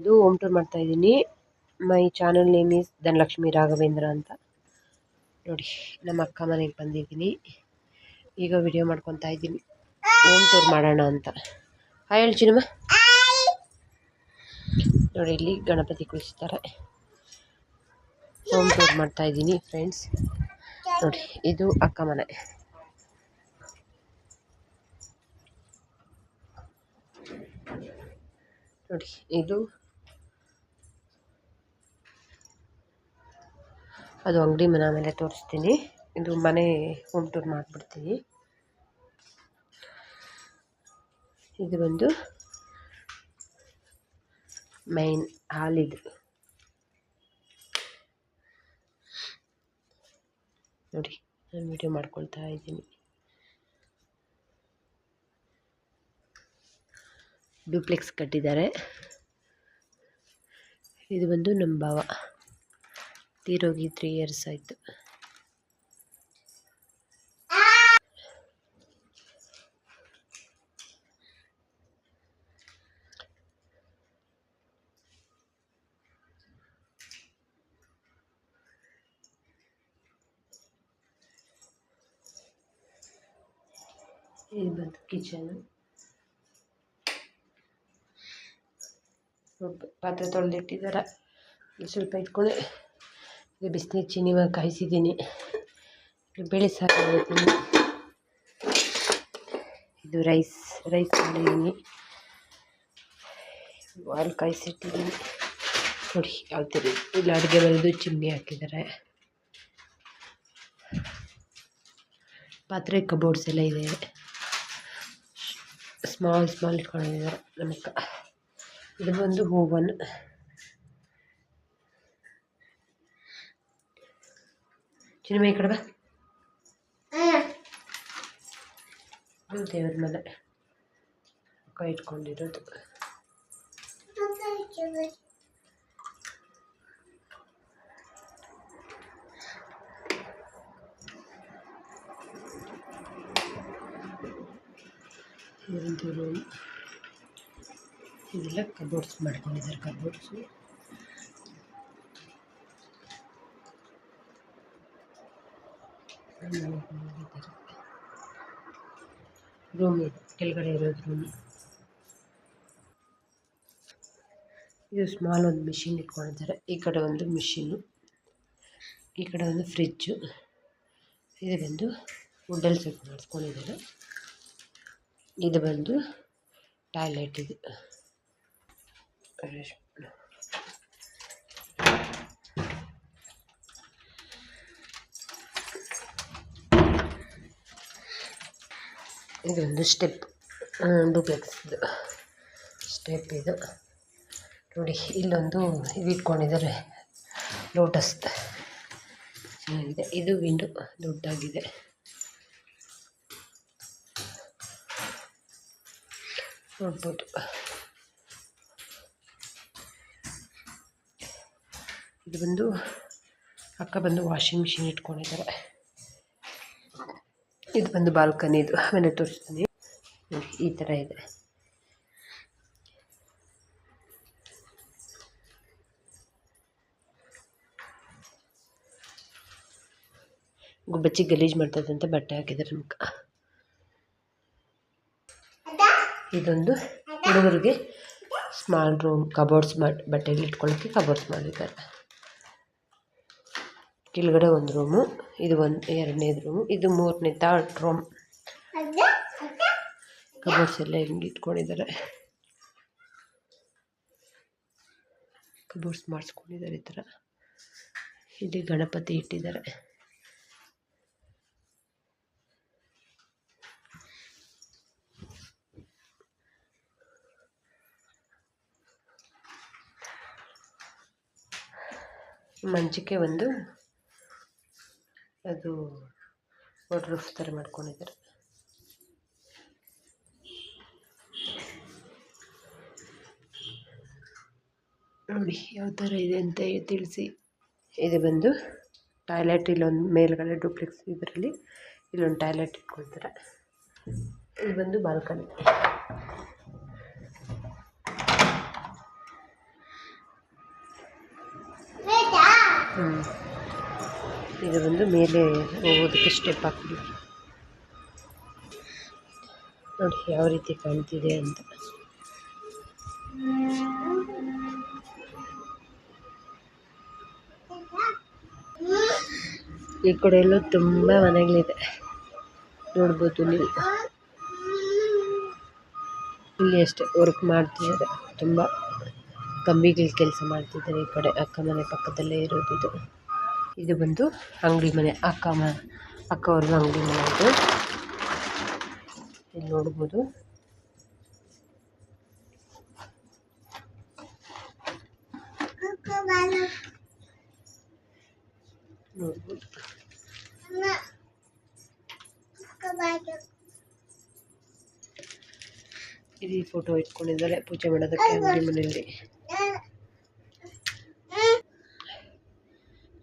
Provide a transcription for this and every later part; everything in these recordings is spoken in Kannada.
ಇದು ಹೋಮ್ ಟೂರ್ ಮಾಡ್ತಾ ಇದ್ದೀನಿ. My channel name is Dhanalakshmi Raghavendra ಅಂತ. ನೋಡಿ, ನಮ್ಮ ಅಕ್ಕ ಮನೆಗೆ ಬಂದಿದ್ದೀನಿ. ಈಗ ವಿಡಿಯೋ ಮಾಡ್ಕೊತಾ ಇದ್ದೀನಿ, ಹೋಮ್ ಟೂರ್ ಮಾಡೋಣ ಅಂತ. ಹಾಯ್ ಹೇಳಿ ಚಿನ್ನಮ್ಮ. ನೋಡಿ, ಇಲ್ಲಿ ಗಣಪತಿ ಕುಳಿಸ್ತಾರೆ. ಹೋಮ್ ಟೂರ್ ಮಾಡ್ತಾ ಇದ್ದೀನಿ ಫ್ರೆಂಡ್ಸ್. ನೋಡಿ, ಇದು ಅಕ್ಕ ಮನೆ. ನೋಡಿ, ಇದು ಅದು ಅಂಗಡಿ ಮನೆ ಮೇಲೆ ತೋರಿಸ್ತೀನಿ. ಇದು ಮನೆ ಹೋಮ್ ಟೂರ್ ಮಾಡಿಬಿಡ್ತೀನಿ. ಇದು ಬಂದು ಮೈನ್ ಹಾಲ್. ಇದು ನೋಡಿ, ನಾನು ವಿಡಿಯೋ ಮಾಡ್ಕೊಳ್ತಾ ಇದ್ದೀನಿ. ಡ್ಯೂಪ್ಲೆಕ್ಸ್ ಕಟ್ಟಿದ್ದಾರೆ. ಇದು ಬಂದು ನಮ್ಮ ಭಾವ, ತೀರೋಗಿ 3 years ಆಯಿತು. ಇದು ಬಂದು ಕಿಚನ್. ಪಾತ್ರೆ ತೊಳೆದಿಟ್ಟಿದ್ದಾರೆ, ಸ್ವಲ್ಪ ಇಟ್ಕೊಳ್ಳಿ. ಇದು ಬಿಸಿನೀರು ಚಿನ್ನಿ ಕಾಯಿಸಿದ್ದೀನಿ. ಬೇಳೆ ಸಾರು ಮಾಡಿದ್ದೀನಿ. ಇದು ರೈಸ್ ಮಾಡಿದ್ದೀನಿ. ಹಾಲು ಕಾಯಿಸಿಟ್ಟಿದ್ದೀನಿ. ನೋಡಿ, ಯಾವ ಥರ ಇಲ್ಲಿ ಅಡುಗೆ ಮನೆದು ಚಿಮ್ನಿ ಹಾಕಿದ್ದಾರೆ. ಪಾತ್ರೆ ಕಬೋರ್ಡ್ಸ್ ಎಲ್ಲ ಇದೆ. ಸ್ಮಾಲ್ ಇಟ್ಕೊಂಡಿದ್ದಾರೆ ನಮಕ್ಕ. ಇದು ಬಂದು ಓವನ್. ಚಿನ್ನಮ್ಮ ಈ ಕಡೆ ಬಾ. ಇದು ದೇವ್ರ ಮನೆ ಅಕ್ಕ ಇಟ್ಕೊಂಡಿರೋದು. ಇದೊಂದು ರೂಮ್. ಇದೆಲ್ಲ ಕಬೋರ್ಡ್ಸ್ ಮಾಡ್ಕೊಂಡಿದ್ದಾರೆ. ಕಬೋರ್ಡ್ಸು ರೂಮ್ ಇದೆ, ಕೆಳಗಡೆ ಇರೋದು ರೂಮ್. ಇದು ಸ್ಮಾಲ್ ಒಂದು ಮಿಷಿನ್ ಇಟ್ಕೊಂಡಿದ್ದಾರೆ. ಈ ಕಡೆ ಒಂದು ಮಿಷಿನ್ನು, ಈ ಕಡೆ ಒಂದು ಫ್ರಿಜ್ಜು. ಇದು ಬಂದು ವುಡ್ಡಲ್ಲಿ ಸೆಟ್ ಮಾಡಿಸ್ಕೊಂಡಿದ್ದಾರೆ. ಇದು ಬಂದು ಟಾಯ್ಲೆಟ್. ಇದು ಇದೊಂದು ಸ್ಟೆಪ್, ಡೂಪ್ಲೆಕ್ಸ್ ಸ್ಟೆಪ್. ಇದು ನೋಡಿ, ಇಲ್ಲೊಂದು ಇದು ಇಟ್ಕೊಂಡಿದ್ದಾರೆ, ಲೋಟಸ್ ಚೆನ್ನಾಗಿದೆ. ಇದು ವಿಂಡೋ ದೊಡ್ಡದಾಗಿದೆ. ನೋಡ್ಬೋದು. ಇದು ಬಂದು ಅಕ್ಕ ಬಂದು ವಾಷಿಂಗ್ ಮಿಷಿನ್ ಇಟ್ಕೊಂಡಿದ್ದಾರೆ. ಇದು ಬಂದು ಬಾಲ್ಕನಿ. ಇದು ಆಮೇಲೆ ತೋರಿಸ್ತೀನಿ. ಈ ಥರ ಇದೆ. ಗುಬ್ಬಚ್ಚಿ ಗಲೀಜು ಮಾಡ್ತದಂತೆ ಬಟ್ಟೆ ಹಾಕಿದ್ದಾರೆ ನಮ್ಗೆ. ಇದೊಂದು ಹುಡುಗರಿಗೆ ಸ್ಮಾಲ್ ರೂಮ್, ಕಬೋರ್ಡ್ಸ್ ಬಟ್ಟೆಗಳು ಇಟ್ಕೊಳ್ಳೋಕ್ಕೆ ಕಬೋರ್ಡ್ಸ್ ಮಾಡಿದ್ದಾರೆ. ಕೆಳಗಡೆ ಒಂದು ರೂಮು, ಇದು ಎರಡನೇದು ರೂಮು, ಇದು 3ನೇ ಥರ್ಡ್ ರೂಮ್. ಕಬೋರ್ಡ್ಸ್ ಎಲ್ಲ ಹಿಂಗೆ ಇಟ್ಕೊಂಡಿದ್ದಾರೆ. ಕಬೋರ್ಡ್ಸ್ ಮಾಡಿಸ್ಕೊಂಡಿದ್ದಾರೆ ಈ ಥರ. ಇಲ್ಲಿ ಗಣಪತಿ ಇಟ್ಟಿದ್ದಾರೆ. ಮಂಚಕ್ಕೆ ಒಂದು ಅದು ವಾಟರ್ ಪ್ರೂಫ್ ಥರ ಮಾಡ್ಕೊಂಡಿದ್ದಾರೆ. ನೋಡಿ ಯಾವ ಥರ ಇದೆ ಅಂತ ತಿಳಿಸಿ. ಇದು ಬಂದು ಟಾಯ್ಲೆಟ್. ಇಲ್ಲೊಂದು ಮೇಲ್ಗಡೆ ಡೂಪ್ಲೆಕ್ಸ್, ಇದರಲ್ಲಿ ಇಲ್ಲೊಂದು ಟಾಯ್ಲೆಟ್ ಇಟ್ಕೊಳ್ತಾರೆ. ಇದು ಬಂದು ಬಾಲ್ಕನಿ. ಇದು ಬಂದು ಮೇಲೆ ಹೋಗೋದಕ್ಕೆ ಸ್ಟೆಪ್ ಹಾಕಿ ನೋಡಿ ಯಾವ ರೀತಿ ಕಾಣ್ತಿದೆ ಅಂತ. ಈ ಕಡೆ ಎಲ್ಲ ತುಂಬ ಮನೆಗಳಿದೆ ನೋಡ್ಬೋದು ನೀವು. ಇಲ್ಲಿ ಅಷ್ಟೇ ವರ್ಕ್ ಮಾಡ್ತಿದ್ದಾರೆ, ತುಂಬ ಕಂಬಿಗಳ ಕೆಲಸ ಮಾಡ್ತಿದ್ದಾರೆ. ಈ ಕಡೆ ಅಕ್ಕ ಮನೆ ಪಕ್ಕದಲ್ಲೇ ಇರೋದು ಇದು. ಇದು ಬಂದು ಅಂಗಡಿ ಮನೆ, ಅಕ್ಕವ್ರದ್ದು ಅಂಗಡಿ ಮನೆ ಇದು. ಇಲ್ಲಿ ನೋಡ್ಬೋದು. ನೋಡ್ಬೋದು ಇಲ್ಲಿ ಫೋಟೋ ಇಟ್ಕೊಂಡಿದ್ದಾರೆ ಪೂಜೆ ಮಾಡೋದಕ್ಕೆ ಅಂಗಡಿ ಮನೆಯಲ್ಲಿ.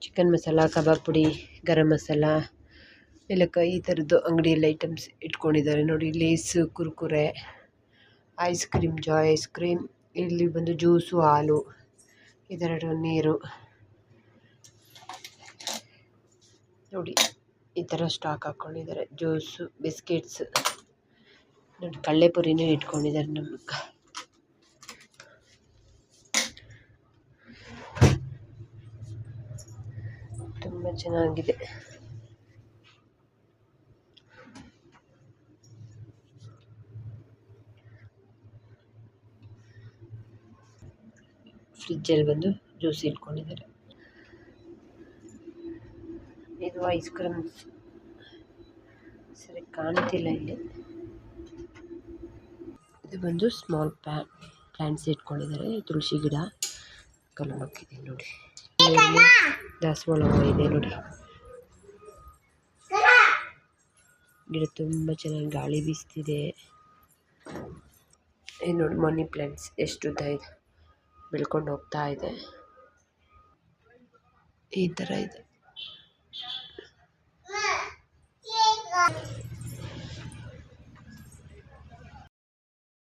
ಚಿಕನ್ ಮಸಾಲ, ಕಬಾಬ್ ಪುಡಿ, ಗರಂ ಮಸಾಲ, ಏಲಕ್ಕಾಯಿ ಈ ಥರದ್ದು ಅಂಗಡಿಯಲ್ಲಿ ಐಟಮ್ಸ್ ಇಟ್ಕೊಂಡಿದ್ದಾರೆ ನೋಡಿ. ಲೇಸು, Kurkure, ice cream, Joy ice cream, ಇಲ್ಲಿ ಬಂದು ಜ್ಯೂಸು, ಹಾಲು, ಇದೆರಡು ನೀರು ನೋಡಿ. ಈ ಥರ ಸ್ಟಾಕ್ ಹಾಕ್ಕೊಂಡಿದ್ದಾರೆ. ಜ್ಯೂಸು, ಬಿಸ್ಕೆಟ್ಸ್ ನೋಡಿ, ಕಳ್ಳೆಪುರಿನೂ ಇಟ್ಕೊಂಡಿದ್ದಾರೆ ನಮಗೆ. ತುಂಬ ಚೆನ್ನಾಗಿದೆ. ಫ್ರಿಜ್ಜಲ್ಲಿ ಬಂದು ಜ್ಯೂಸ್ ಇಟ್ಕೊಂಡಿದ್ದಾರೆ. ಇದು ಐಸ್ ಕ್ರೀಮ್ ಸರಿ ಕಾಣ್ತಿಲ್ಲ ಇಲ್ಲಿ. ಇದು ಬಂದು ಸ್ಮಾಲ್ ಪ್ಲಾಂಟ್ಸ್ ಇಟ್ಕೊಂಡಿದ್ದಾರೆ. ತುಳಸಿ ಗಿಡ ಕಲ್ಲು ಹಾಕಿದೆ ನೋಡಿ. ದಾಸವಾಳ ಇದೆ ನೋಡಿ. ಗಿಡ ತುಂಬ ಚೆನ್ನಾಗಿ ಗಾಳಿ ಬೀಸ್ತಿದೆ. ಇದು ನೋಡಿ ಮನಿ ಪ್ಲಾಂಟ್ಸ್ ಎಷ್ಟು ಉದ್ದ ಇದೆ, ಬೆಳ್ಕೊಂಡು ಹೋಗ್ತಾ ಇದೆ. ಈ ಥರ ಇದೆ.